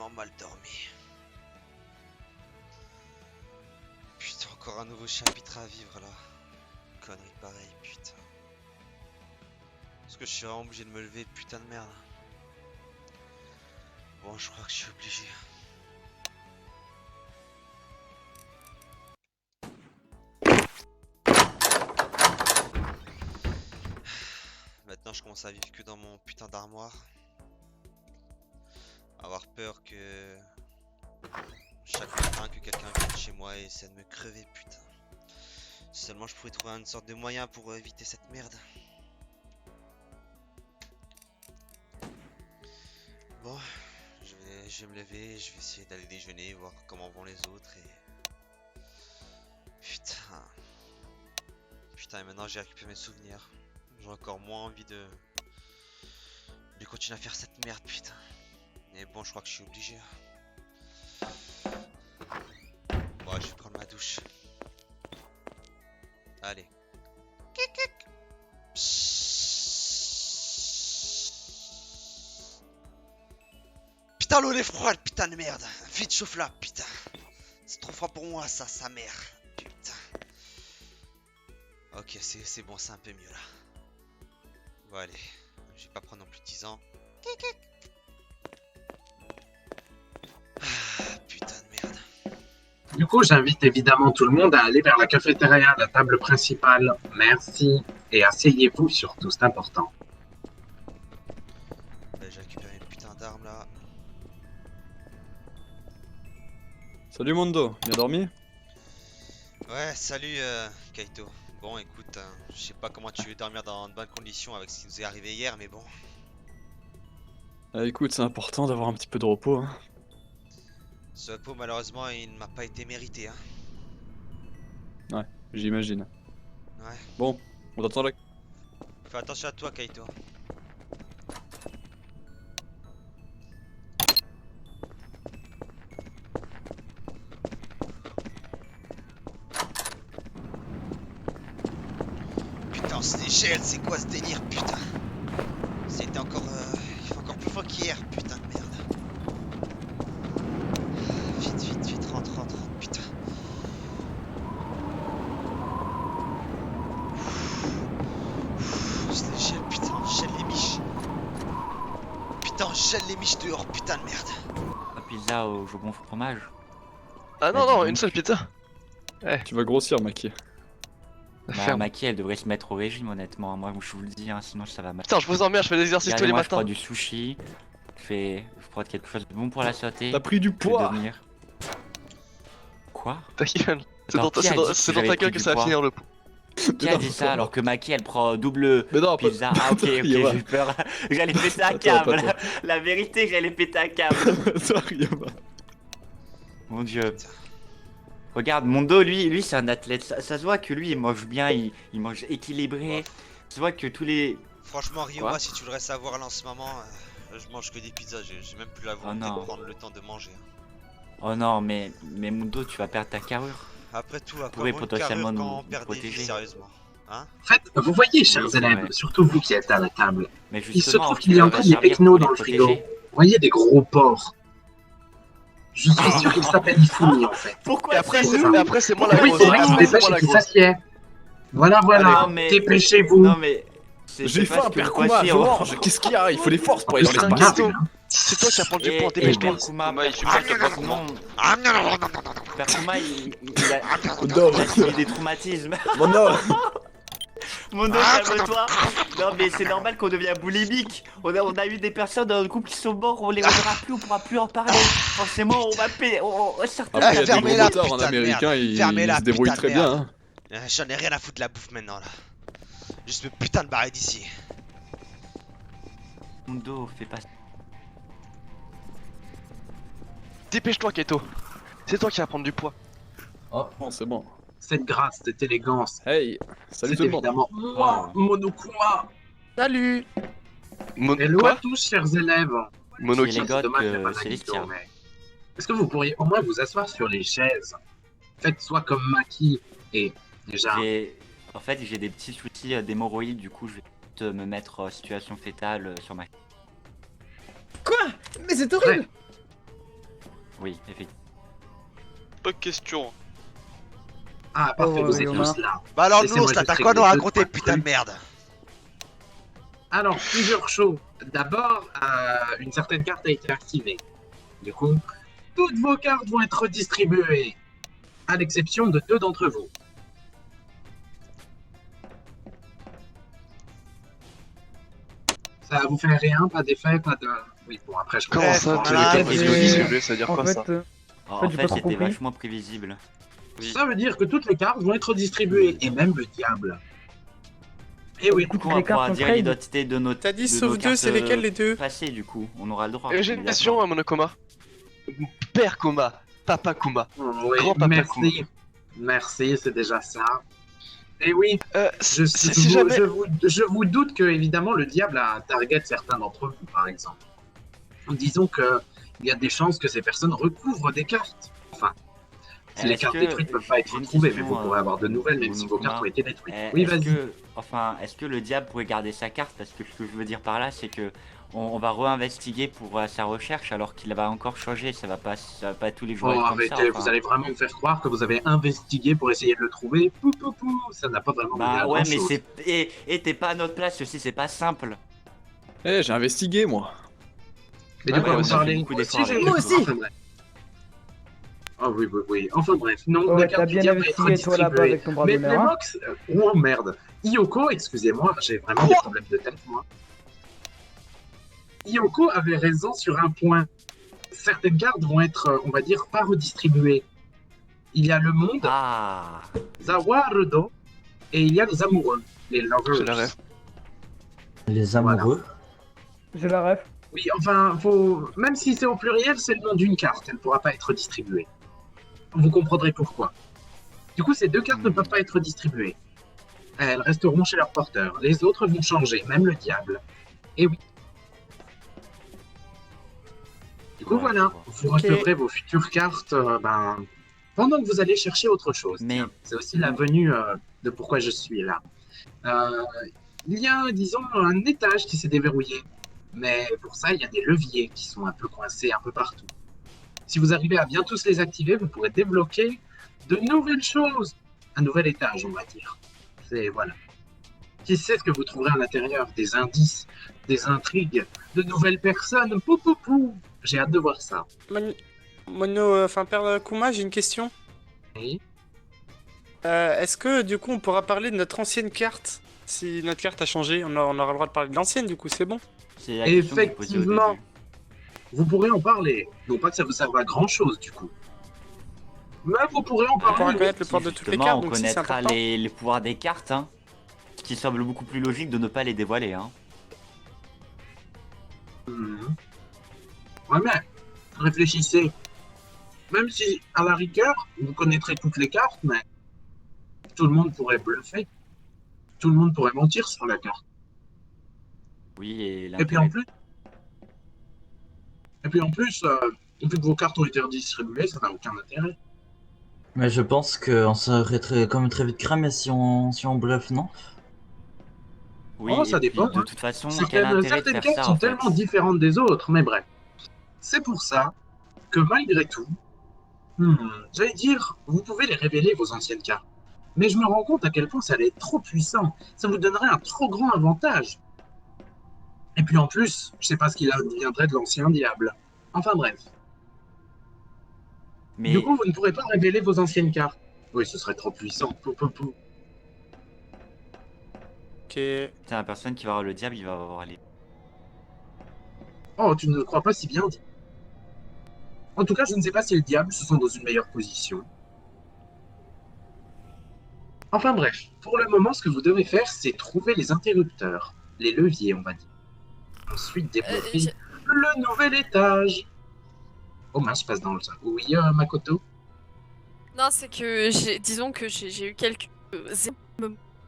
tellement mal dormi. Putain, encore un nouveau chapitre à vivre là. Connerie pareille, putain. Est-ce que je suis vraiment obligé de me lever, putain de merde. Bon, je crois que je suis obligé. Maintenant, je commence à vivre que dans mon putain d'armoire. Avoir peur que chaque matin que quelqu'un vienne chez moi et essaie de me crever, putain. Si seulement je pouvais trouver une sorte de moyen pour éviter cette merde. Bon, je vais me lever, je vais essayer d'aller déjeuner, voir comment vont les autres et... Putain. Putain, et maintenant j'ai récupéré mes souvenirs. J'ai encore moins envie de continuer à faire cette merde, putain. Mais bon, je crois que je suis obligé. Bon, je vais prendre ma douche. Allez. Putain, l'eau est froide, putain de merde. Vite, chauffe là, putain. C'est trop froid pour moi, ça, sa mère. Putain. Ok, c'est bon, c'est un peu mieux là. Bon, allez. Je vais pas prendre non plus 10 ans. Ah, putain de merde. Du coup, j'invite évidemment tout le monde à aller vers la cafétéria, la table principale. Merci. Et asseyez-vous surtout, c'est important. J'ai récupéré une putain d'arme là. Salut Mondo, bien dormi? Ouais, salut Kaito. Bon, écoute, je sais pas comment tu veux dormir dans de bonnes conditions avec ce qui nous est arrivé hier, mais bon. Ah, écoute, c'est important d'avoir un petit peu de repos. Hein. Ce repos, malheureusement, il ne m'a pas été mérité. Hein. Ouais, j'imagine. Ouais. Bon, on t'attend là. Fais attention à toi, Kaito. Putain, c'est l'échelle, c'est quoi ce délire, putain? C'était encore, il fait encore plus fort qu'hier, putain de merde. Vite, vite, vite, rentre, rentre, rentre, putain. C'est l'échelle, putain, on gèle les miches. Putain, on gèle les miches dehors, putain de merde. La pizza au bon fromage. Ah non, non, une seule pizza. Tu vas grossir, Maki. Bah, Ferme. Maki, elle devrait se mettre au régime, honnêtement. Moi, je vous le dis, hein, sinon ça va mal. Putain, je vous emmerde, je fais des exercices tous les Moi, je prends matins. du sushi. Je prends quelque chose de bon pour la santé. T'as pris du Je vais poids! devenir- Quoi? Ta gueule. C'est Attends, dans, qui a c'est dans- dit que c'est dans j'avais ta pris gueule que du ça va poids finir le pot. Qui a dit ça alors que Maki, elle prend double Mais non, pizza? Ah, ok, ok, Rien va. j'ai peur. J'allais péter un Attends, câble. attends. La vérité, j'allais péter un câble. Ça rien va. Mon dieu. Regarde, Mondo, lui c'est un athlète. Ça se voit que lui, il mange bien, il mange équilibré. Ça se voit que tous les. Franchement, Quoi? Ryoma, si tu voudrais savoir là en ce moment, je mange que des pizzas, j'ai même plus la volonté non. de prendre le temps de manger. Oh non, mais Mondo, tu vas perdre ta carrure. Après tout, à quoi Pourrait bon une potentiellement carrure quand nous on perd des vies, protéger. sérieusement? Hein? En fait, vous voyez, chers Oui, c'est élèves, vrai. surtout vous qui êtes à la table, Mais il se justement, trouve tu qu'il y a vas encore des servir pecnos pour dans les le frigo. protéger. Vous voyez, des gros porcs. Je suis sûr qu'il s'appelle Ifumi, en fait. Pourquoi Et après, c'est c'est nous? et après, c'est moi la Oui, il grosse. faudrait qu'il se Après, c'est dépêche moi et la qu'il grosse. s'assied. Voilà, voilà. Non, mais- Dépêchez-vous. Non mais... J'ai faim, Père Kuma, je mange! Qu'est-ce qu'il y a? Il faut des forces pour aller dans C'est un l'espace! gamin, Kaito. hein. C'est toi qui as pris du Et poids, Père dépêche-toi. Kuma, Kuma, il Père supporte Kuma, pas Kuma. sinon, Ah non, non, non, non, non, non, non. Père Kuma, il Mondo! a subi des traumatismes. Mondo! Mondo, calme-toi. Non mais c'est normal qu'on devient boulimique. On a eu des personnes dans le couple qui sont morts, on pourra plus en parler. Forcément, on va payer. Certains... Après, il y a des gros Fermez-la, motards en putain de américain, merde. ils Fermez-la, se débrouillent putain de très bien. merde. Hein. J'en ai rien à foutre de la bouffe maintenant là. Juste me putain de barrer d'ici. Mondo, fais pas... Dépêche-toi, Kaito. C'est toi qui vas prendre du poids. Bon, c'est bon. Cette grâce, cette élégance, Hey! Salut c'est tout le monde! évidemment moi, Monokuma. Salut. Hello à Quoi? tous, chers élèves. Monoki. C'est les gars dommage, il y a que pas d'Akito, Célestia. mais est-ce que vous pourriez au moins vous asseoir sur les chaises? Faites soit comme Maki et déjà. En fait, j'ai des petits soucis d'hémorroïdes, du coup, je vais te me mettre situation fétale sur ma... Mais c'est horrible! Oui, effectivement. Pas de question. Ah, parfait, Oh, vous êtes Léonard. tous là. Bah alors, Laissez-moi nous, là, juste t'as quoi nous régler raconter, deux, trois putain de trucs. merde? Alors, plusieurs choses. D'abord, une certaine carte a été activée. Du coup, toutes vos cartes vont être redistribuées, à l'exception de 2 d'entre vous. Ça vous fait rien, pas d'effet, pas de... Oui, bon, après, je Comment Bref, ça, on tu a les la- cartes des- redistribuées, ça veut dire En quoi fait, ça? En j'ai fait, pas trop c'était compris. vachement prévisible. Oui. Ça veut dire que toutes les cartes vont être redistribuées, et même le diable. Et oui, Du coup, Du coup, toutes on va les cartes pouvoir sont dire trade. l'identité de nos. T'as dit de sauf nos deux, cartes, c'est lesquels les deux? passées, du coup. On aura le droit. J'ai on une est question d'accord. à Monokuma. Père Kuma, Papa Kuma. oui, Grand-papa merci. Merci, c'est déjà ça. Et oui, Si jamais... je vous doute que, évidemment, le diable a target certains d'entre vous, par exemple. Disons que il y a des chances que ces personnes recouvrent des cartes. Enfin, si les Est-ce cartes que- détruites ne peuvent pas j'ai être une retrouvées, mais question, vous pourrez avoir de nouvelles, même si vos Monokuma. cartes ont été détruites. Oui, Est-ce vas-y. que, enfin, est-ce que le diable pourrait garder sa carte? Parce que ce que je veux dire par là, c'est que on va réinvestiguer pour sa recherche alors qu'il va encore changer. Ça va pas être tous les jours Oh, être comme arrêtez, ça. Enfin. vous allez vraiment me faire croire que vous avez investigué pour essayer de le trouver. Pou, pou, pou, ça n'a pas vraiment mené Bah à ouais, mais grand-chose. c'est et t'es pas à notre place aussi. C'est pas simple. Eh, j'ai investigué, moi. Mais Ah de quoi ouais, vous on a fait parlez? beaucoup Moi d'efforts j'ai avec une Moi question. aussi. Enfin, bref. Oh oui, oui, oui. Enfin bref, non, Ouais, la t'as carte du bien diable va être investigué toi là-bas redistribuée. avec ton bras Mais d'honneur. hein. Playmox... Oh merde. Yoko, excusez-moi, j'ai vraiment des problèmes de tête, moi. Yoko avait raison sur un point. Certaines cartes vont être, on va dire, pas redistribuées. Il y a le monde, Ah. Zawarudo, et il y a les amoureux, les lovers. J'ai la ref. Les amoureux. J'ai la ref. Oui, enfin, même si c'est au pluriel, c'est le nom d'une carte, elle ne pourra pas être distribuée. Vous comprendrez pourquoi. Du coup, ces 2 cartes ne peuvent pas être distribuées. Elles resteront chez leur porteur. Les autres vont changer, même le diable. Et oui. Du coup, Ouais, voilà, je vous recevrez vos futures cartes pendant que vous allez chercher autre chose. Mais- C'est aussi la venue de pourquoi je suis là. Il y a, disons, un étage qui s'est déverrouillé. Mais pour ça, il y a des leviers qui sont un peu coincés un peu partout. Si vous arrivez à bien tous les activer, vous pourrez débloquer de nouvelles choses. Un nouvel étage, on va dire. C'est voilà. Qui sait ce que vous trouverez à l'intérieur? Des indices, des intrigues, de nouvelles personnes. Pou, pou, pou. J'ai hâte de voir ça. Père Kuma, j'ai une question. Oui. Est-ce que du coup on pourra parler de notre ancienne carte? Si notre carte a changé, on aura le droit de parler de l'ancienne, du coup c'est bon. C'est la question que j'ai posée au Effectivement. début. Vous pourrez en parler. Non pas que ça vous serve à grand chose du coup. Mais vous pourrez en On pourra parler. connaître le port de toutes les Justement, cartes, on donc si c'est connaîtra important. les pouvoirs des cartes, hein. Ce qui semble beaucoup plus logique de ne pas les dévoiler, hein. Mhm. Ouais, mais réfléchissez. Même si, à la rigueur, vous connaîtrez toutes les cartes, mais tout le monde pourrait bluffer. Tout le monde pourrait mentir sur la carte. Oui, et Et puis en plus, vu que vos cartes ont été redistribuées, ça n'a aucun intérêt. Mais je pense qu'on serait quand même très vite cramé si on bluffe, non? Oui, Oh, ça et puis, dépend, de hein. toute façon, quel Certaines, intérêt de certaines faire cartes ça sont en fait? tellement différentes des autres, mais bref. C'est pour ça que malgré tout, j'allais dire, vous pouvez les révéler, vos anciennes cartes. Mais je me rends compte à quel point ça allait être trop puissant. Ça vous donnerait un trop grand avantage. Et puis en plus, je sais pas ce qu'il adviendrait de l'ancien diable. Enfin bref. Mais Du coup, vous ne pourrez pas révéler vos anciennes cartes. Oui, ce serait trop puissant. Pou, pou, pou. Ok. c'est la personne qui va voir le diable, il va avoir les. Oh, tu ne le crois pas si bien dit. En tout cas, je ne sais pas si le diable se sent dans une meilleure position. Enfin bref, pour le moment, ce que vous devez faire, c'est trouver les interrupteurs, les leviers, on va dire. Ensuite, débloquer le nouvel étage. Oh mince, je passe dans le... Oui, Makoto? Non, c'est que disons que j'ai eu quelques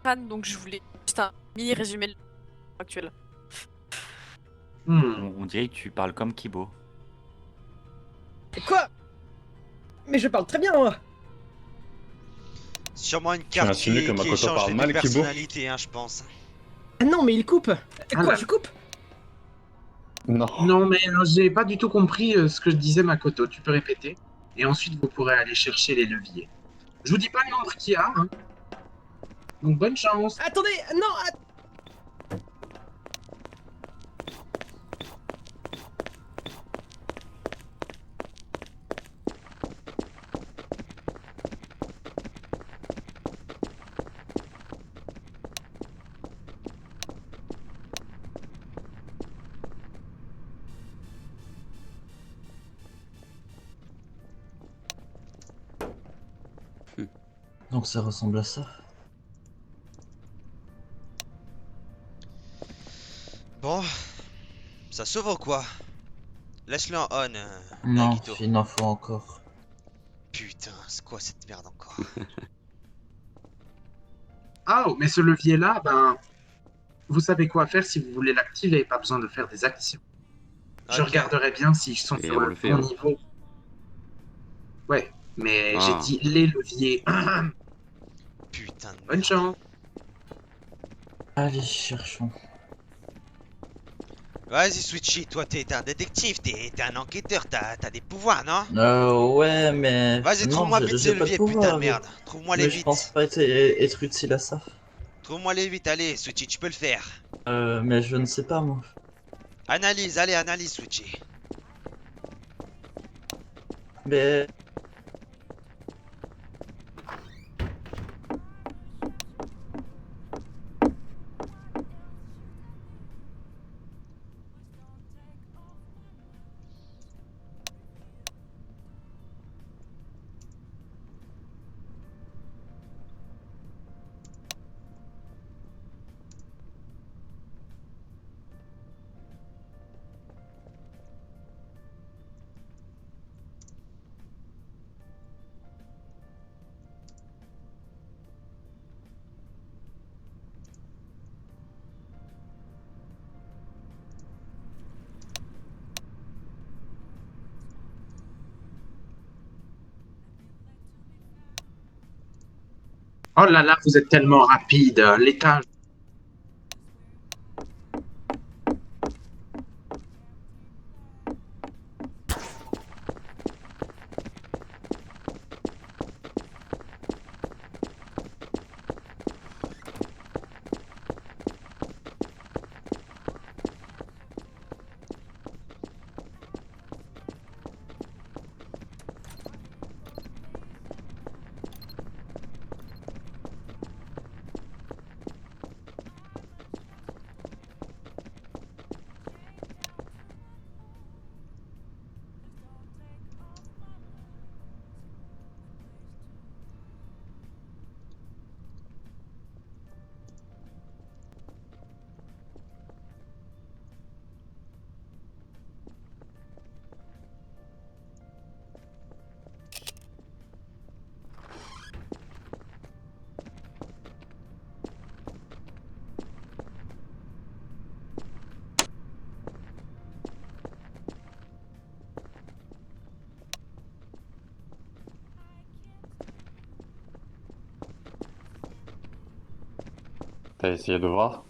pannes, donc je voulais juste un mini résumé de actuel. On dirait que tu parles comme Kibo. Quoi? Mais je parle très bien, moi. Sûrement une carte qui insinues que Makoto échange parle les mal, deux Kibo? personnalités, hein, je pense. Ah non, mais il coupe. Quoi, là. je coupe? Non. Non, mais j'ai pas du tout compris ce que disait Makoto. Tu peux répéter? Et ensuite, vous pourrez aller chercher les leviers. Je vous dis pas le nombre qu'il y a, hein. Donc, bonne chance. Attendez, non, Donc ça ressemble à ça. Bon, ça s'ouvre ou quoi? Laisse-le en on, Non, Nagito. il en faut encore. Putain, c'est quoi cette merde encore? Ah, mais ce levier-là, ben, vous savez quoi faire si vous voulez l'activer. Pas besoin de faire des actions. Je Ok. regarderai bien s'ils sont Et sur on le le fait, bon hein. niveau. Ouais, mais Ah. j'ai dit les leviers. Putain de Bonne merde. chance. Allez, cherchons. Vas-y, Switchy, toi t'es un détective, t'es un enquêteur, t'as des pouvoirs, non? Ouais, mais... Vas-y, non, trouve-moi j'ai- vite j'ai ces pas de leviers, putain pouvoir, de merde. Trouve-moi les mais je vite. pense pas être utile à ça. Trouve-moi les vite, allez, Switchy, tu peux le faire. Mais je ne sais pas, moi. Analyse, allez, analyse, Switchy. Mais... Oh là là, vous êtes tellement rapide. L'étage. T'as essayé de voir?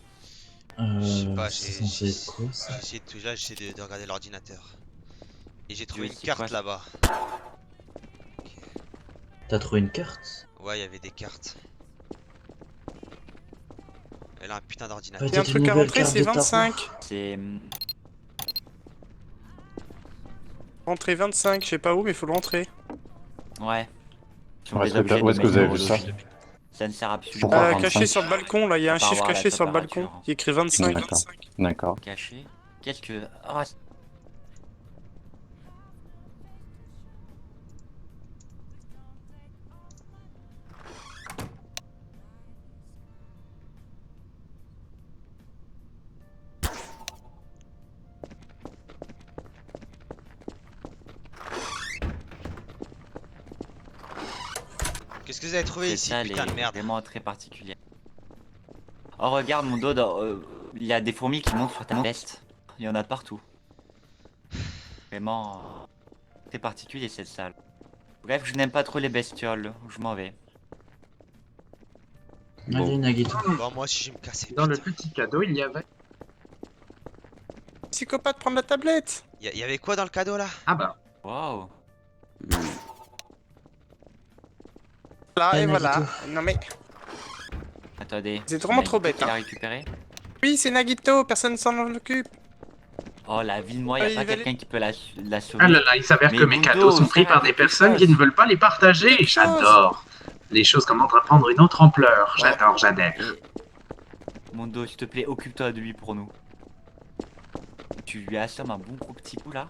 Je sais pas, C'est censé être quoi, ça? j'ai essayé de regarder l'ordinateur. Et j'ai trouvé veux une c'est quoi, carte ça là-bas. T'as trouvé une carte? Ouais, il y avait des cartes. Elle a un putain Ouais, d'ordinateur. Il y a un T'as truc une à nouvelle rentrer, carte c'est de tarot? 25. C'est. Rentrer 25, je sais pas où, mais faut le rentrer. Ouais. Sur Ouais, des est-ce que objets où est-ce que vous avez vu ça? numérologiques. Ça ne sert absolument Pourquoi pas. 25? Caché sur le balcon, là, il y a un Par chiffre rapport à caché la sur le balcon. température. Il y a écrit 25. D'accord. D'accord. Caché. Qu'est-ce que. Ah, Qu'est-ce que vous avez trouvé cette ici, salle putain de est merde? vraiment très particulière. Oh, regarde mon dos, il y a des fourmis qui montent sur ta veste. Il y en a de partout. Vraiment très particulier cette salle. Bref, je n'aime pas trop les bestioles. Je m'en vais. Allez, Nagito. Bon, moi aussi, je vais me casser. Dans le putain. petit cadeau, il y avait. C'est psychopathe prendre la tablette. Y avait quoi dans le cadeau là? Ah bah, Waouh. Là, et Eh, voilà. Nagito. Non mais... Attendez. C'est vraiment trop Nagito bête, qui l'a hein. récupéré. Oui, c'est Nagito, personne s'en occupe. Oh la vie de moi, y'a Ah, il pas va quelqu'un qui peut la sauver. ah là là, il s'avère Mais que mes Mundo, cadeaux sont pris faire par des quelque personnes qui chose. ne veulent pas les partager. Quelque chose. J'adore. Les choses commencent à prendre une autre ampleur. J'adore, j'adhère. Et... Mondo, s'il te plaît, occupe-toi de lui pour nous. Tu lui assommes un bon gros petit coup là.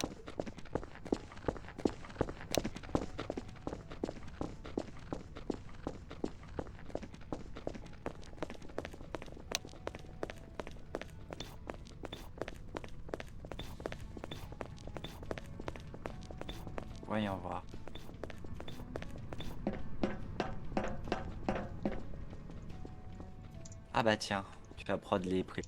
Voyons voir. Ah bah tiens, tu vas prendre les prix.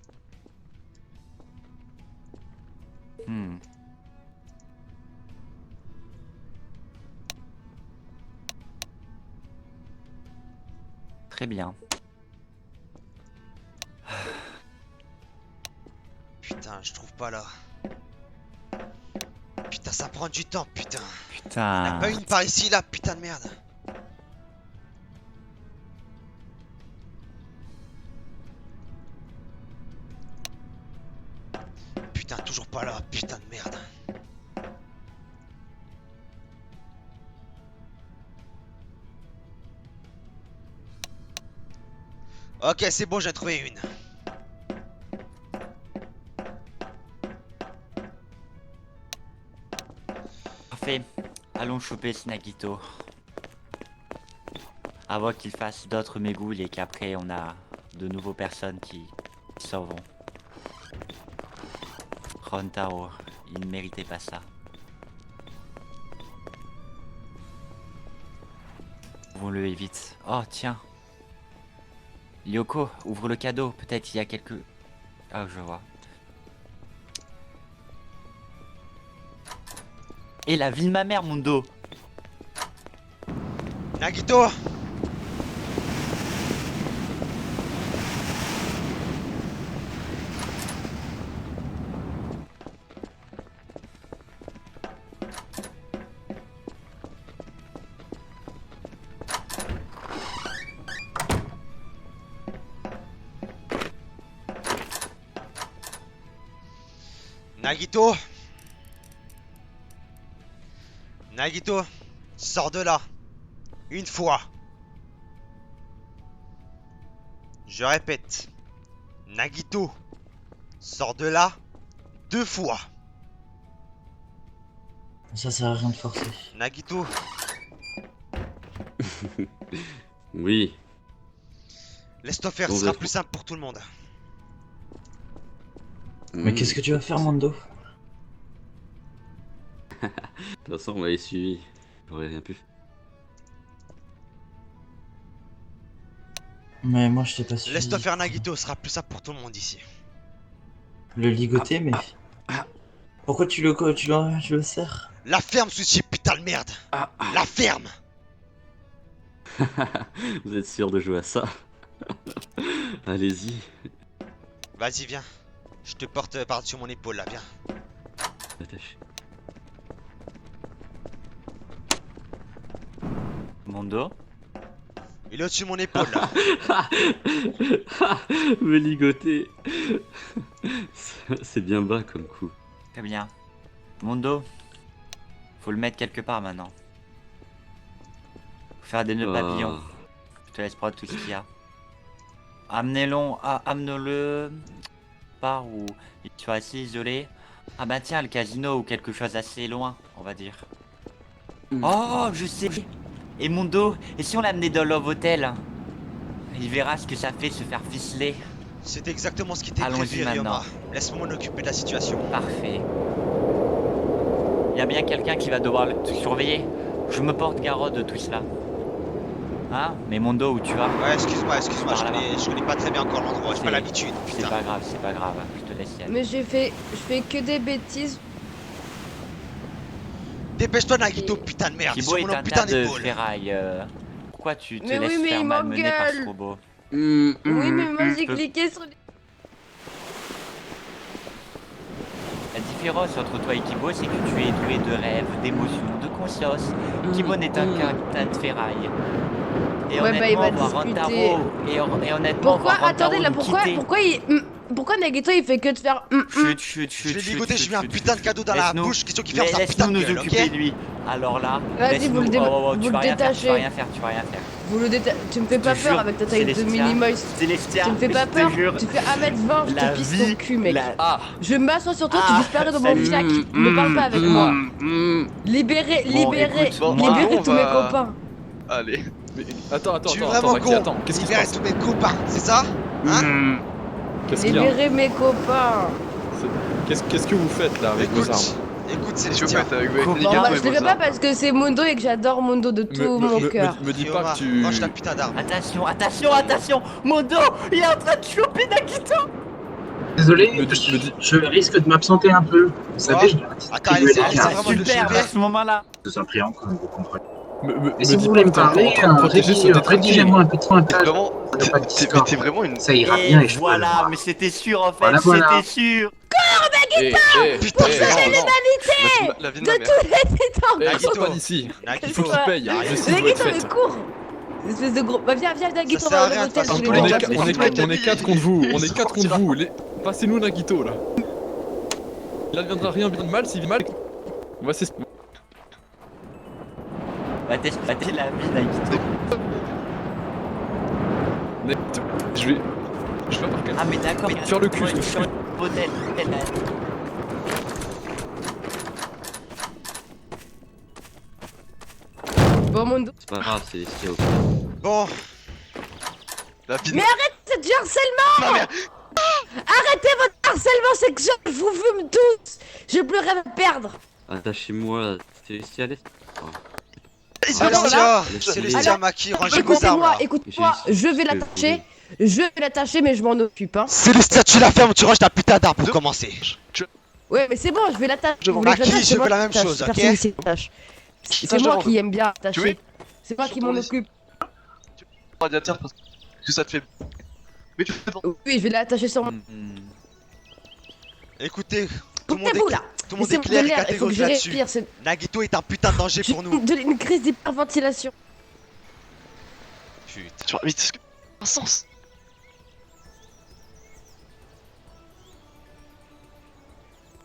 Très bien. Putain, je trouve pas là. Putain, ça prend du temps, putain. Putain. Y'a pas une par ici là, putain de merde. Putain, toujours pas là, putain de merde. Ok, c'est bon, j'ai trouvé une. Parfait. Allons choper ce Nagito. Avant qu'il fasse d'autres mégoules et qu'après on a de nouveaux personnes qui s'en vont. Rontaro, il ne méritait pas ça. Ouvrons-le et vite. Oh tiens. Lyoko, ouvre le cadeau. Peut-être il y a quelques... Ah, je vois. Et la vie de ma mère, Mundo. Nagito! Nagito! Nagito, sors de là. Une fois. Je répète. Nagito, sors de là 2 fois. Ça sert à rien de forcer. Nagito, Oui. laisse-toi faire, On ce sera va- plus simple pour tout le monde. Mais qu'est-ce que tu vas faire, Mondo? De toute façon, on m'avait suivi. J'aurais rien pu. Mais moi, je t'ai pas suivi. Laisse-toi faire, Nagito, ce sera plus simple pour tout le monde ici. Le ligoter, mais... Pourquoi tu le serres? La ferme, Sushi, putain de merde. La ferme. Vous êtes sûr de jouer à ça? Allez-y. Vas-y, viens. Je te porte par-dessus mon épaule, là, viens. Attache. Mondo. Il est au-dessus de mon épaule, là. Me ligoter. C'est bien bas comme coup. Très bien. Mondo. Faut le mettre quelque part maintenant. Faut faire des nœuds papillons. Je te laisse prendre tout ce qu'il y a. Amenez-le part où il soit assez isolé. Ah bah tiens, le casino ou quelque chose assez loin, on va dire. Oh, je sais. Et Mondo, et si on l'amenait dans Love Hotel? Il verra ce que ça fait se faire ficeler. C'est exactement ce qui était Allons-y prévu, maintenant. Ryoma. Laisse-moi m'en occuper de la situation. Parfait. Il y a bien quelqu'un qui va devoir le surveiller. Je me porte garde de tout cela. Hein? Mais Mondo, où tu vas? Ouais, excuse-moi, Par là-bas. je connais pas très bien encore l'endroit, j'ai C'est- pas l'habitude, C'est putain. pas grave, je te laisse y aller. Mais je fais que des bêtises. Dépêche-toi, Nagito, putain de merde, Thibaut sur est mon un putain tas de d'épaule. ferraille. Pourquoi tu te Mais oui, laisses mais faire il malmener par ce m'engueule. robot? Oui, mais moi j'ai Peu- cliqué sur les... La différence entre toi et Kibo, c'est que tu es doué de rêves, d'émotions, de conscience. Kibo n'est un tas de ferraille. Et Ouais, bah, il va honnêtement, voir discuter. Rantaro, et honnêtement, Pourquoi voir Rantaro Attendez là, nous pourquoi quitter- pourquoi Nagito il fait que de faire Chut, Je l'ai ligoté, je lui mets un putain de cadeau dans la Laisse-nous- bouche, question qu'il ferme sa putain Laisse-nous de nous gueule, occuper ok? de lui. Alors là, Vas-y, laisse-nous- vous le dé- tu vous vas le rien faire, tu détachez. vas rien faire, tu vas rien faire. Vous le tu me fais pas te peur jure, avec ta taille de Célestia, mini-moist. Célestia, Tu me fais pas je te peur. jure, Tu fais 1m20, je la te pisse vie, ton cul, mec. la- Ah Je m'assois sur toi, Ah, tu disparais dans mon salut. fiac. Ne parle pas avec moi. Libérez Bon, écoute, bon, libérez on tous mes va- copains. Allez. Mais attends, Tu es attends, vraiment Naki, con. attends, qu'est-ce qui se Libère passe? tous mes copains, c'est ça? Hein? Qu'est-ce qu'il y a? Libérez mes copains. Qu'est-ce que vous faites là avec vos armes? Écoute, c'est Je le peux tien. être avec Comment les Bon, gars, bah, mais je le vos fais pas armes. parce que c'est Mondo et que j'adore Mondo de tout mon cœur. Me dis pas Fiora, que tu... range ta putain d'arme. Attention, attention, attention, Mondo, il est en train de choper Nagito. Désolé, Me dis- je risque de m'absenter un peu. Vous savez, je dois Attends, distribuer allez, les c'est cartes. vraiment de le Super, soulever. à ce moment-là. Tout un triangle, comme vous comprenez. me Et si dis vous voulez pas me que t'es en parler, train de protéger ce détraqué. rédigez-moi un petit message. Vraiment, Ça n'a pas de t'es Discord. t'es vraiment une. Ça ira Et bien et je pourrai le voilà, voir. mais c'était sûr en fait, Voilà, voilà. c'était sûr. Putain, Eh, c'est non, non. la vie de De ma mère. tous les temps. Eh, Nagito. sors pas d'ici. Il Nagito. faut qu'il paye. Quoi Justice doit être Nagito, mais faite. cours. Espèce de gros. Bah, viens, Nagito, Ça on sert à va rien au de hôtel passer tous les tous On les deux. est, gars, qua- mais on est, c'est pas on est 4 contre vous, on est 4 contre Tira. vous. Passez-nous Nagito là. Il n'adviendra rien bien de mal s'il vit mal. On va s'expliquer. Bah t'es la vie Nagito. Je vais avoir quelqu'un. Ah mais d'accord, Faire le cul, sur le hôtel. Bon, Mondo. C'est pas grave, c'est Célestia. Bon, La vie de Mais arrête du harcèlement. Arrêtez votre harcèlement sexuel, je vous fume tous. Je pleurais à perdre. Attachez-moi, Célestia, laisse. Oh. Célestia, Laisse- Célestia Alors, Maki, rangez vos armes Écoutez-moi, là. écoute-moi, je vais l'attacher. Je vais l'attacher, mais je m'en occupe, hein. Célestia, tu la fermes, tu ranges ta putain d'arme pour commencer. Ouais, mais c'est bon, je vais l'attacher. Je Vous voulez que Maki, l'attache, je c'est moi veux la qui même l'attache, chose, ok? personne ici l'attache. C'est moi qui aime bien Tu attacher. veux C'est moi qui m'en occupe. radiateur parce que ça te fait. Mais tu fais pas. Oui, je vais l'attacher sur moi. Écoutez, tout le monde Écoutez-vous est, là. tout le monde est Laissez-moi clair de et l'air, il faut que catégorique je là-dessus. respire. C'est Nagito est un putain de danger pour nous. une crise d'hyperventilation. Putain. Tu vois, mais c'est un sens.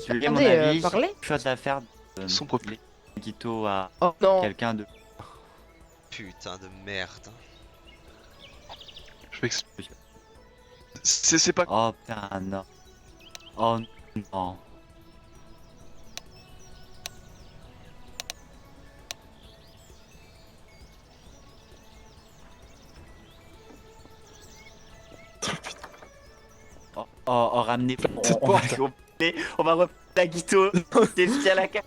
Tu veux, à mon Attendez, avis, parlez. chose à faire de Sombre plus. Nagito à Oh non. quelqu'un de... Putain de merde. Je m'explique. C'est pas. Oh putain, non. Oh non. Oh, ramenez. On va reprendre Nagito. C'est le à la carte.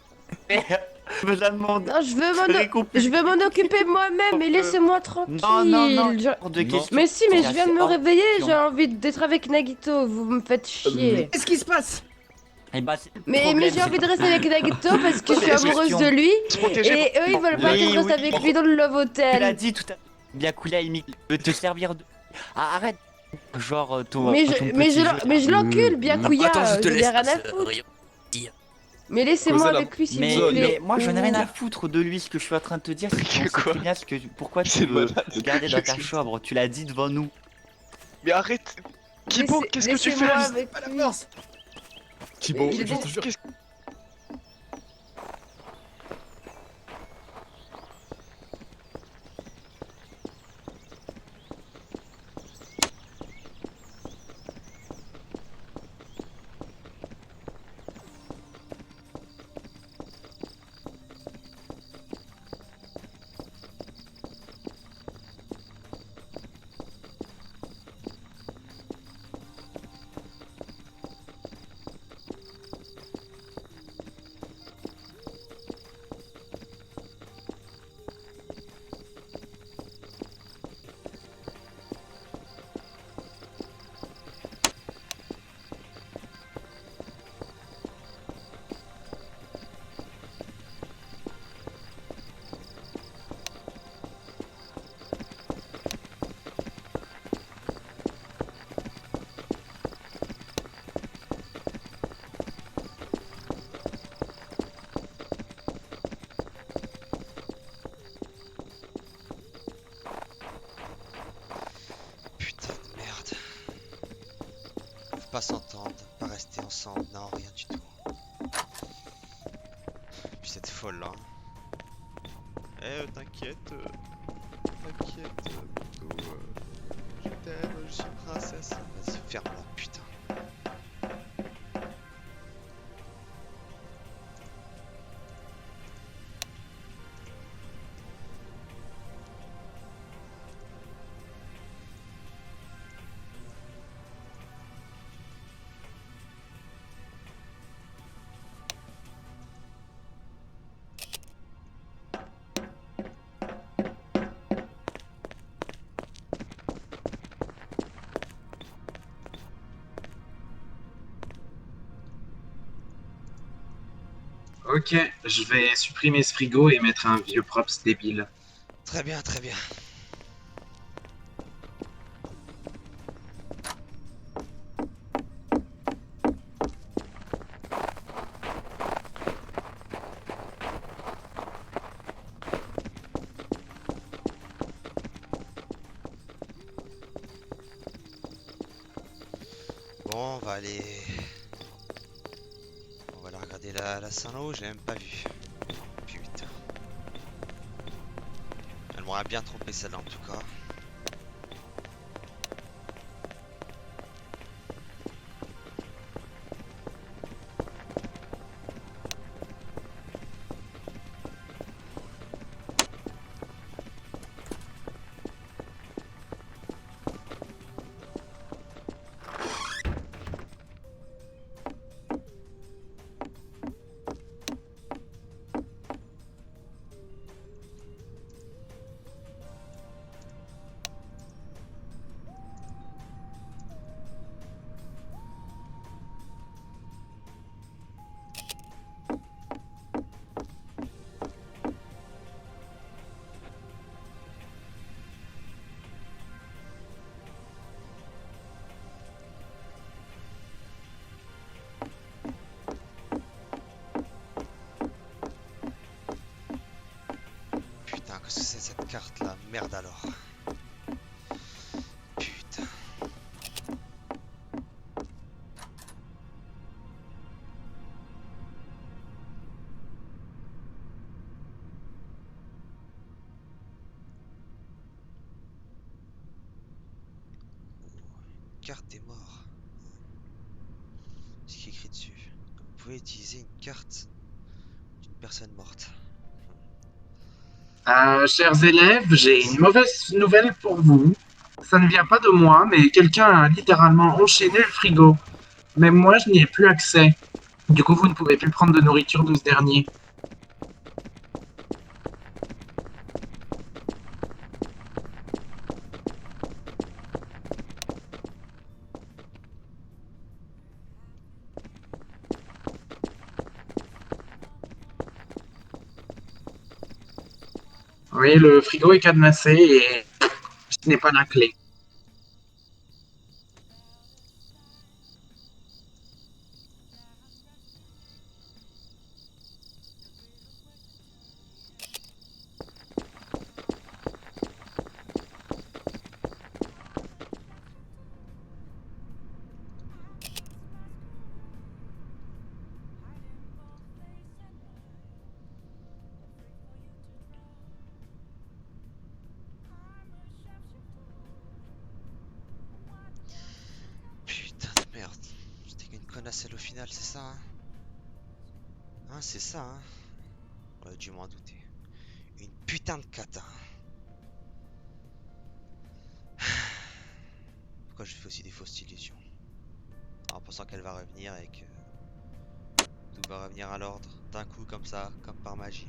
Besoin de mon. Non, je veux m'en occuper moi-même, mais laissez-moi tranquille. Non. Je- Hors de question. Mais si, mais je viens de me hors réveiller, question. j'ai envie d'être avec Nagito, vous me faites chier. Qu'est-ce qui se passe? Eh bah, c'est le Mais problème, j'ai envie de rester c'est- avec Nagito parce que je suis Est-ce que- amoureuse de lui Se protéger. et eux ils veulent pas Oui, que je reste oui. avec lui dans le Love Tu l'as Hotel. dit tout à l'heure. Byakuya il veut te servir de. Ah, arrête. Genre ton. Mais ton je, petit mais je, jeu, l'en- mais je l'encule, Byakuya, j'en ai rien à foutre. Mais laissez-moi Causez la- avec lui s'il Mais, vous plaît. mais moi j'en ai rien à foutre de lui. Ce que je suis en train de te dire, c'est qu'on sait Quoi très bien pourquoi C'est tu veux malade. le garder dans ta chambre. Tu l'as dit devant nous. Mais arrête. Kibo, qu'est-ce que tu fais? Laissez-moi avec lui. Thibaut, Il est je bon. te jure. Qu'est-ce- pas s'entendre, pas rester ensemble, non, rien du tout. Puis cette folle là. Eh, t'inquiète, plutôt, je t'aime, je suis une princesse. Vas-y, ferme-la, putain. Ok, je vais supprimer ce frigo et mettre un vieux props débile. Très bien, très bien. Bon, on va aller... On va aller regarder la Saint-Lô, j'ai même pas vu. Putain. Elle m'aurait bien trompé celle-là en tout cas. Putain, qu'est-ce que c'est cette carte là? Merde alors. Putain. Carte des morts. Ce qui est écrit dessus. Vous pouvez utiliser une carte d'une personne morte. Chers élèves, j'ai une mauvaise nouvelle pour vous. Ça ne vient pas de moi, mais quelqu'un a littéralement enchaîné le frigo. Même moi, je n'y ai plus accès. Du coup, vous ne pouvez plus prendre de nourriture de ce dernier. Oui, le frigo est cadenassé et ce n'est pas la clé. Putain de merde. C'était qu'une connasse elle au final, c'est ça hein? Hein, c'est ça hein? On aurait dû m'en douter. Une putain de cata. Pourquoi je fais aussi des fausses illusions? En pensant qu'elle va revenir et que tout va revenir à l'ordre d'un coup comme ça, comme par magie.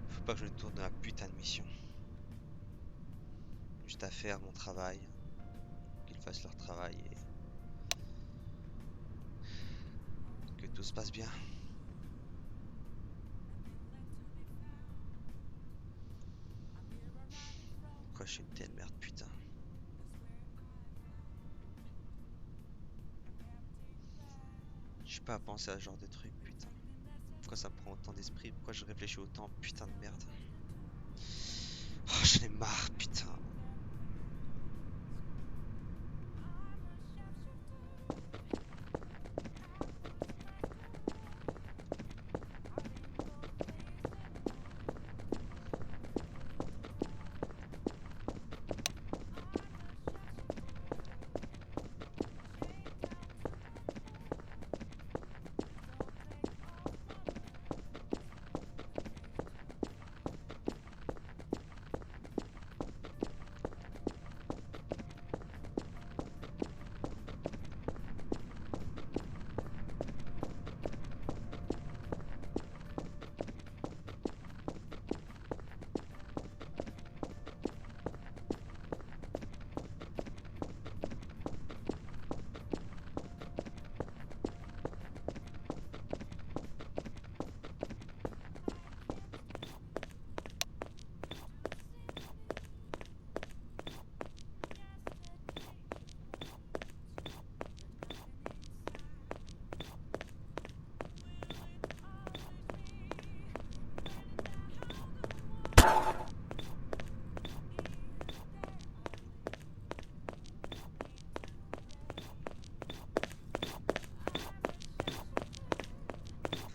Faut pas que je me tourne de ma putain de mission. Juste à faire mon travail. Qu'ils fassent leur travail et que tout se passe bien. Pourquoi je suis une telle merde, putain. Je suis pas à penser à ce genre de truc, putain. Pourquoi ça me prend autant d'esprit? Pourquoi je réfléchis autant? Putain de merde. Oh, j'en ai marre, putain.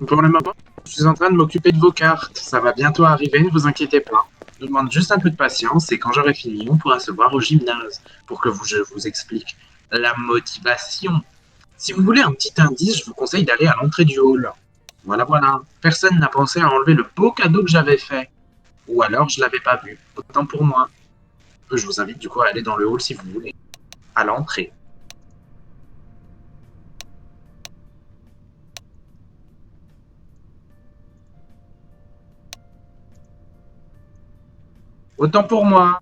Pour le moment, je suis en train de m'occuper de vos cartes. Ça va bientôt arriver, ne vous inquiétez pas. Je vous demande juste un peu de patience et quand j'aurai fini, on pourra se voir au gymnase pour que je vous explique la motivation. Si vous voulez un petit indice, je vous conseille d'aller à l'entrée du hall. Voilà, voilà. Personne n'a pensé à enlever le beau cadeau que j'avais fait. Ou alors je l'avais pas vu. Autant pour moi. Je vous invite du coup à aller dans le hall si vous voulez. À l'entrée. Autant pour moi.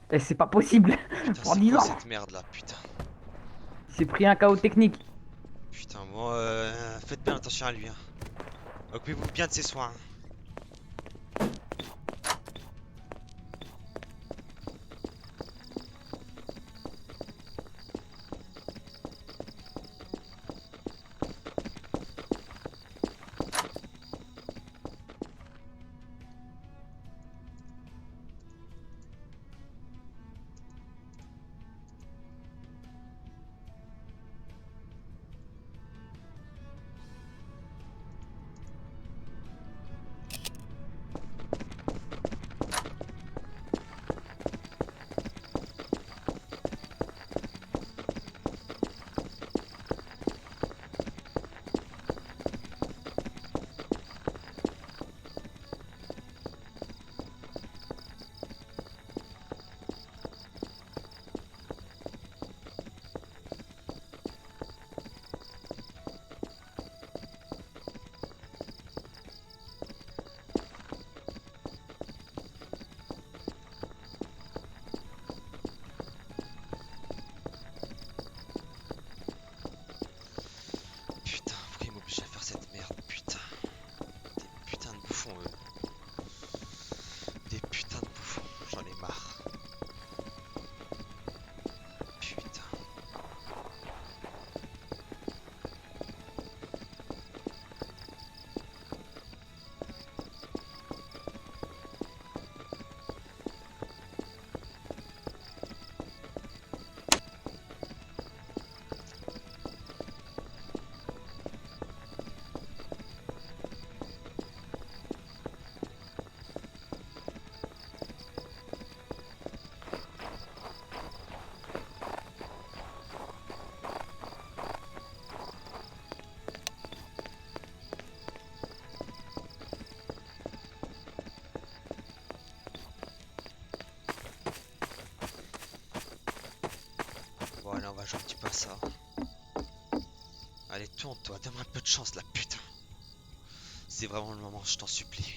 Et c'est pas possible. Putain, En c'est 10 quoi ans. cette merde là, putain. C'est pris un chaos technique. Putain, bon, faites bien attention à lui. Hein. Occupez-vous bien de ses soins. Putain, pourquoi il m'oblige à faire cette merde, putain. Des putains de bouffons, eux. Des putains de bouffons, j'en ai marre. Putain. Bon, allez, on va jouer un petit peu à ça. Allez, tourne-toi, donne-moi un peu de chance là, putain. C'est vraiment le moment, je t'en supplie.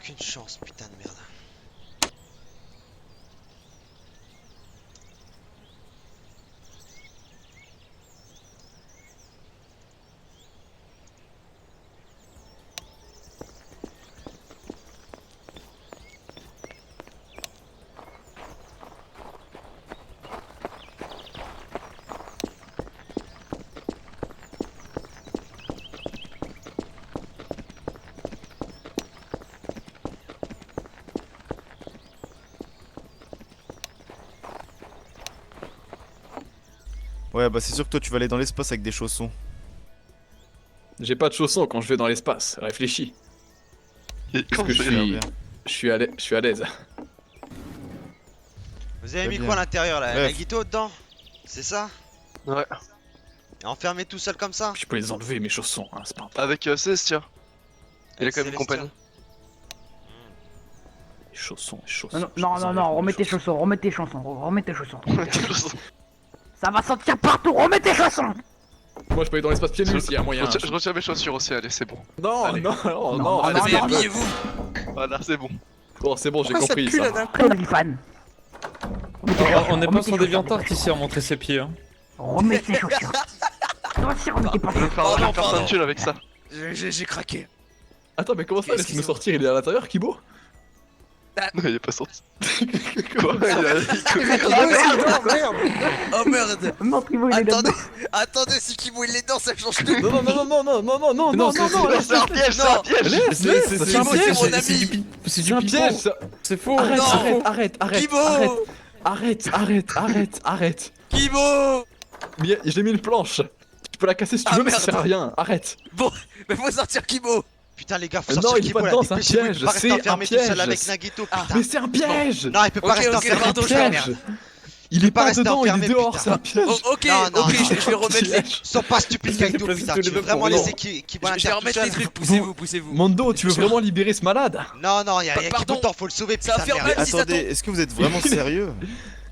aucune chance, putain de merde. Ouais, bah c'est sûr que toi tu vas aller dans l'espace avec des chaussons. J'ai pas de chaussons quand je vais dans l'espace, réfléchis. Parce que je suis à l'aise. Vous avez Très mis bien. quoi à l'intérieur là? Bref. Nagito dedans? C'est ça? Ouais. Et enfermé tout seul comme ça? Je peux les enlever mes chaussons, hein, c'est pas un problème. Avec Célestia. Il a quand même une Célestia. compagne. Les chaussons. Non, remets tes chaussons, remets tes chaussons, remets tes chaussons. Ça va sortir partout, remets tes chaussons. Moi je peux aller dans l'espace pieds nus s'il y a moyen. Je retiens mes chaussures aussi, allez, c'est bon. Non, Allez. non, allez, allez, habillez-vous. Voilà, c'est bon. Bon, c'est bon, j'ai Pourquoi ça compris pue, là, ça. d'un coup Fan. On n'est pas sur des viandards ici à montrer ses pieds. Hein. Remets tes chaussures. Toi aussi, remets tes Je vais pantalons. faire un tulle avec ça. J'ai craqué. Attends, mais comment ça, laisse-nous sortir, il est à l'intérieur, Kibo? Non, il est pas sorti. Quoi Oh merde! Non, Kibo, il est Attendez, là-dedans. attendez, si Kibo il est dedans, ça change tout! Non, C'est un piège, c'est un piège. Laisse, c'est un piège, mon ami. c'est un piège, ça. C'est faux. Arrête. Kibo! Arrête. Kibo! Mais j'ai mis une planche. Tu peux la casser si tu veux, mais ça merde. sert à rien. Arrête. Bon, mais faut sortir Kibo! Putain les gars, faut Non, sortir il est Kibo pas là, dedans, c'est un dépêchez-vous, il piège, peut pas rester c'est un enfermé tout seul piège. avec Nagito, putain! Mais c'est un piège. Non, il peut pas rester enfermé C'est un tout seul, piège. merde! Il est pas pas rester dedans, il enfermé, est dehors, putain. c'est un piège. Ok, je vais remettre les... Sois pas stupide Kaido, déplacer putain, tous tu les veux deux vraiment pour laisser moi. Kibo à Je vais l'intérieur tout remettre les seul? trucs, poussez-vous. Mondo, tu veux vraiment libérer ce malade? Non, y'a qui d'autre, faut le sauver, putain de merde! Attendez, est-ce que vous êtes vraiment sérieux?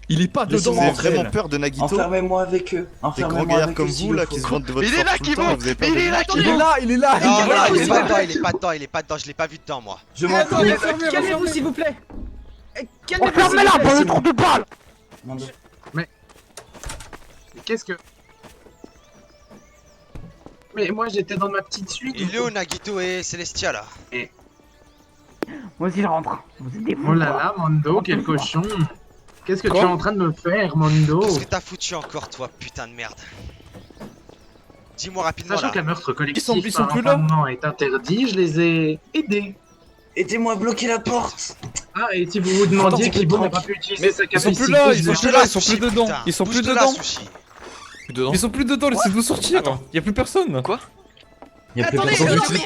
Il est pas dedans. Vous avez vraiment peur de Nagito? Enfermez-moi avec eux. Des grands gaillards comme vous là qui se vantent de votre Il est là, force tout le Kibo. temps, vous avez peur Il de est lui? là, Il est là, il est là. Non, il est pas là. dedans, il est pas dedans, je l'ai pas vu dedans moi! Je m'en fous. Calmez-vous, s'il vous plaît. Enfermez-la, pour le trou de balle. Mais qu'est-ce que... Mais moi j'étais dans ma petite suite. Il est où Nagito et Celestia là? Moi aussi, je rentre. Vous êtes des fous. Oh là là, Mondo, quel cochon. Qu'est-ce que tu Quoi es en train de me faire, Mondo? Qu'est-ce que t'as foutu encore toi, putain de merde? Dis-moi rapidement Sachant là. qu'un meurtre collectif Ils sont par plus là. enfermement est interdit, je les ai aidés. Aidez-moi à bloquer la porte. Ah, et si vous vous demandiez Attends, qui n'a tranquille. pas pu utiliser Mais sa ils capacité... sont plus là, je ils vais- sont plus là, ils sont plus dedans. Ils sont plus dedans. Ils sont plus dedans, laissez-nous sortir. Attends. Y a plus personne. Quoi? Il y a plus Attendez, personne. non, mais...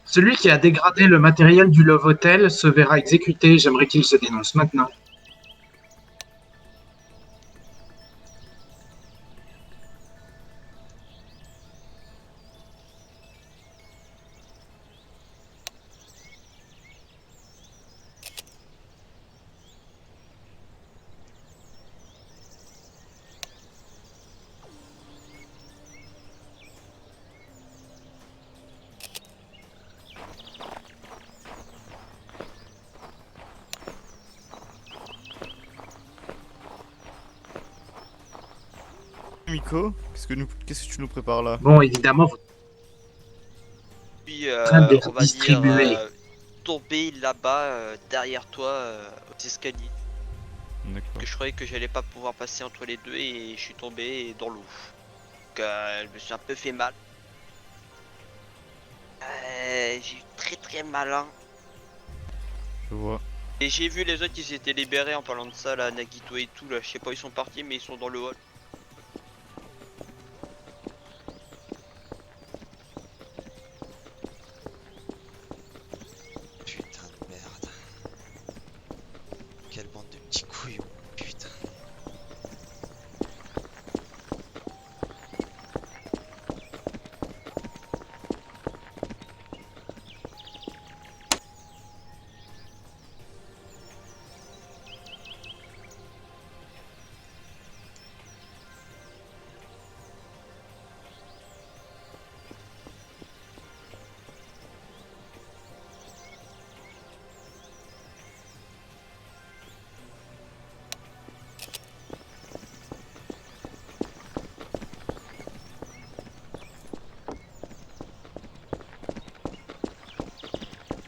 Celui qui a dégradé le matériel du Love Hotel se verra exécuté. J'aimerais qu'il se dénonce maintenant. Miko, qu'est-ce que tu nous prépares là? Bon, évidemment, vous... Puis train de les on va redistribuer. dire tomber là-bas derrière toi aux escaliers. D'accord. Que je croyais que j'allais pas pouvoir passer entre les deux et je suis tombé dans l'eau. Donc je me suis un peu fait mal. J'ai eu très mal hein. Je vois. Et j'ai vu les autres ils s'étaient libérés en parlant de ça là, Nagito et tout là, je sais pas où ils sont partis mais ils sont dans le hall.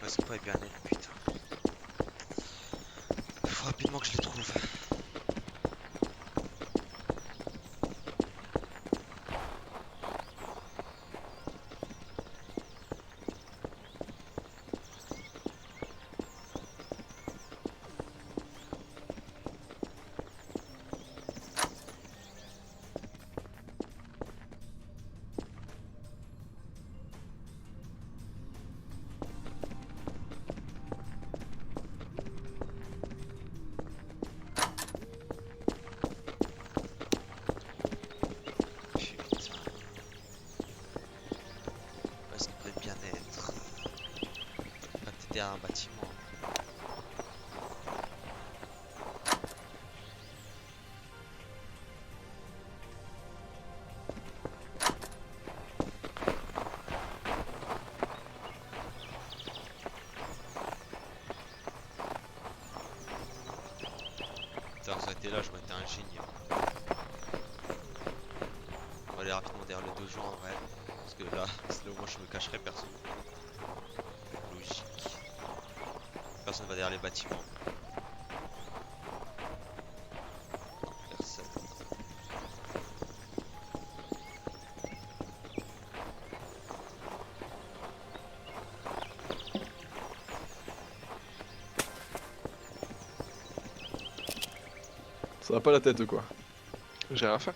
Parce que pas bien net, putain. Faut rapidement que je les trouve. Un bâtiment. Putain, ça a été là, je m'étais un génie. On va aller rapidement derrière le dojo en vrai. Parce que là, c'est là où moi je me cacherai personne. Logique. Personne va derrière les bâtiments. Personne. Ça va pas la tête ou quoi? J'ai rien fait.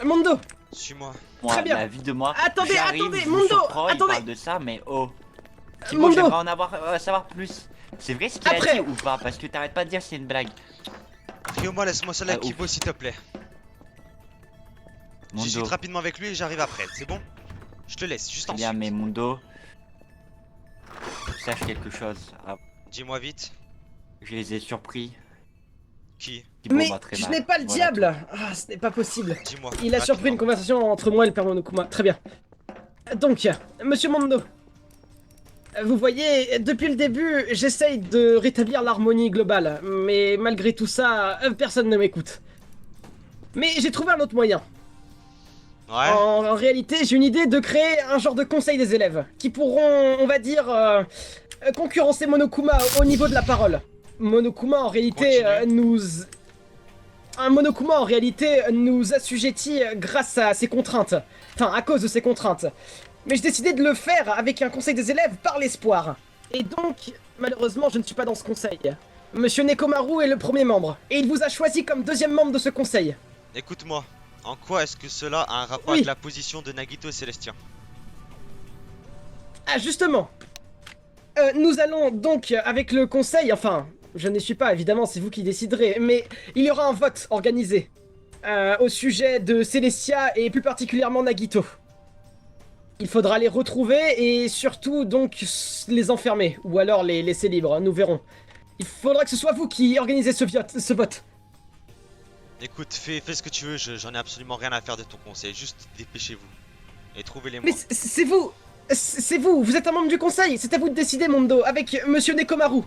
Mondo. Suis-moi. Moi, bien. la vie de moi. Attendez, j'arrive, attendez, je vous Mondo, surprends, il attendez. parle de ça, mais oh. Mondo. J'aimerais en avoir, savoir plus. C'est vrai ce qu'il a Après. dit ou pas? Parce que t'arrêtes pas de dire c'est une blague. Rio-moi, laisse-moi seul avec ouf. Kibo s'il te plaît. Mondo. J'hésite rapidement avec lui et j'arrive après, c'est bon? Je te laisse, juste Très en bien, mais Mondo. Sache quelque chose. Ah, Dis-moi vite. je les ai surpris. Qui? Thibaut Mais va très je mal. n'ai pas le Voilà. diable. Ah, ce n'est pas possible. Dis-moi. Il a surpris une conversation entre moi et le père Monokuma. Très bien. Donc, monsieur Mondo. Vous voyez, depuis le début, j'essaye de rétablir l'harmonie globale. Mais malgré tout ça, personne ne m'écoute. Mais j'ai trouvé un autre moyen. Ouais. En réalité, j'ai une idée de créer un genre de conseil des élèves qui pourront, on va dire, concurrencer Monokuma au niveau de la parole. Monokuma en réalité Monokuma en réalité nous assujettit grâce à ses contraintes. Enfin, à cause de ses contraintes. Mais j'ai décidé de le faire avec un conseil des élèves par l'espoir. Et donc, malheureusement, je ne suis pas dans ce conseil. Monsieur Nekomaru est le premier membre, et il vous a choisi comme deuxième membre de ce conseil. Écoute-moi, en quoi est-ce que cela a un rapport Oui. avec la position de Nagito et Célestien? Ah, justement. Nous allons donc, avec le conseil, enfin, je n'y suis pas, évidemment, c'est vous qui déciderez, mais il y aura un vote organisé au sujet de Célestia et plus particulièrement Nagito. Il faudra les retrouver et surtout donc les enfermer, ou alors les laisser libres, nous verrons. Il faudra que ce soit vous qui organisez ce vote. Écoute, fais ce que tu veux, j'en ai absolument rien à faire de ton conseil, juste dépêchez-vous. Et trouvez-les moi. Mais c'est vous. C'est vous, vous êtes un membre du conseil, c'est à vous de décider, Mondo, avec Monsieur Nekomaru.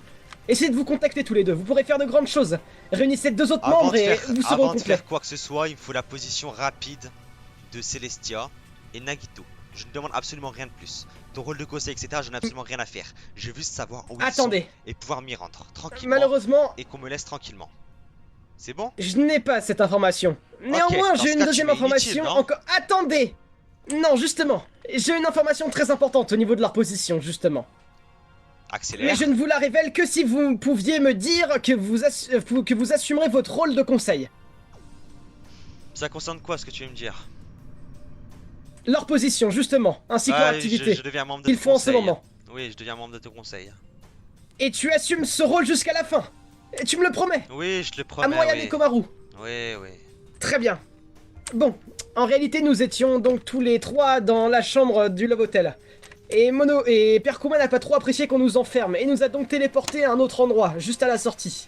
Essayez de vous contacter tous les deux, vous pourrez faire de grandes choses. Réunissez deux autres membres et vous serez au Avant de complet. faire quoi que ce soit, il me faut la position rapide de Célestia et Nagito. Je ne demande absolument rien de plus. Ton rôle de conseil, etc., j'en ai absolument rien à faire. Je veux juste savoir où ils sont et pouvoir m'y rendre tranquillement. Malheureusement, et qu'on me laisse tranquillement. C'est bon? je n'ai pas cette information. Néanmoins, dans j'ai ce une cas, deuxième tu es information inutile, non encore. Attendez. Non, justement, j'ai une information très importante au niveau de leur position, justement. Accélère. Mais je ne vous la révèle que si vous pouviez me dire que vous assumerez votre rôle de conseil. Ça concerne quoi ce que tu veux me dire? Leur position, justement, ainsi que leur activité. Je deviens membre de Qu'ils ton font en ce conseil. moment. Oui, je deviens membre de ton conseil. Et tu assumes ce rôle jusqu'à la fin. Et tu me le promets. Oui, je te le promets. À moi et à oui. Nekomaru. Oui, oui. Très bien. Bon, en réalité, nous étions donc tous les trois dans la chambre du Love Hotel. Et Mono et Père Kuma n'a pas trop apprécié qu'on nous enferme et nous a donc téléporté à un autre endroit, juste à la sortie.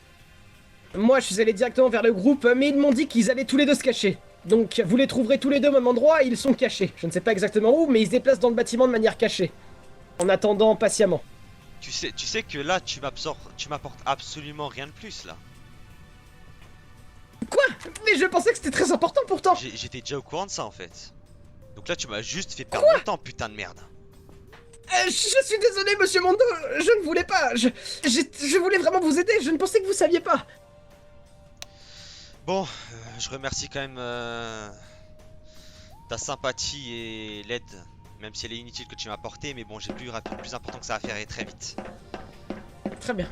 Moi, je suis allé directement vers le groupe, mais ils m'ont dit qu'ils allaient tous les deux se cacher. Donc, vous les trouverez tous les deux au même endroit et ils sont cachés. Je ne sais pas exactement où, mais ils se déplacent dans le bâtiment de manière cachée. En attendant patiemment. Tu sais que là, tu m'apportes absolument rien de plus là. Quoi? Mais je pensais que c'était très important pourtant. J'étais déjà au courant de ça en fait. Donc là, tu m'as juste fait perdre mon temps, putain de merde. Je suis désolé, monsieur Mondo, je ne voulais pas. Je voulais vraiment vous aider, je ne pensais que vous saviez pas. Bon, je remercie quand même ta sympathie et l'aide, même si elle est inutile que tu m'as apportée, mais bon, j'ai plus important que ça à faire et très vite. Très bien.